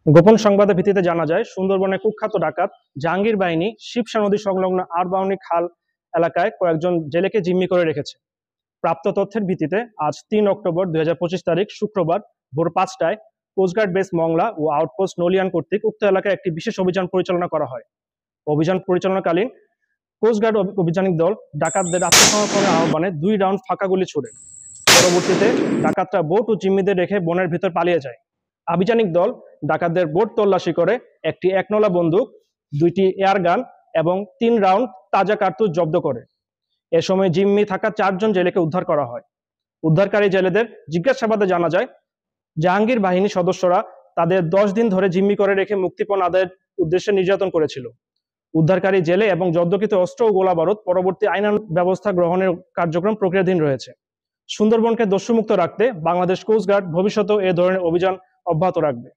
গোপন সংবাদের ভিত্তিতে জানা যায়, সুন্দরবনে কুখ্যাত ডাকাত জাহাঙ্গীর বাহিনী শিবসা নদী সংলগ্ন আরবাউনি খাল এলাকায় কয়েকজন জেলেকে জিম্মি করে রেখেছে। প্রাপ্ত তথ্যের ভিত্তিতে আজ ৩ অক্টোবর ২০২৫ তারিখ শুক্রবার ভোর ৫টায় কোস্টগার্ড বেস মংলা ও আউটপোস্ট নলিয়ান কর্তৃক উক্ত এলাকায় একটি বিশেষ অভিযান পরিচালনা করা হয়। অভিযান পরিচালনাকালীন কোস্টগার্ড অভিযানিক দল ডাকাতদের আত্মসমর্পণের আহ্বানে ২ রাউন্ড ফাঁকা গুলি ছোড়ে। পরবর্তীতে ডাকাতরা বোট ও জিম্মিদের রেখে বনের ভিতর পালিয়ে যায়। আভিযানিক দল ডাকাতদের বোট তল্লাশি করে একটি একনলা বন্দুক, ২টি এয়ার গান এবং ৩ রাউন্ড তাজা কার্তুজ জব্দ করে। এ সময় জিম্মি থাকা ৪জন জেলেকে উদ্ধার করা হয়। উদ্ধারকারী জেলেদের জিজ্ঞাসাবাদে জানা যায়, জাহাঙ্গীর বাহিনী সদস্যরা তাদের ১০ দিন ধরে জিম্মি করে রেখে মুক্তিপণ আদায়ের উদ্দেশ্যে নির্যাতন করেছিল। উদ্ধারকারী জেলে এবং জব্দকৃত অস্ত্র ও গোলাবারুদ পরবর্তী আইনানুগ ব্যবস্থা গ্রহণের কার্যক্রম প্রক্রিয়াধীন রয়েছে। সুন্দরবনকে দস্যুমুক্ত রাখতে বাংলাদেশ কোস্টগার্ড ভবিষ্যতেও এ ধরনের অভিযান অব্যাহত রাখবে।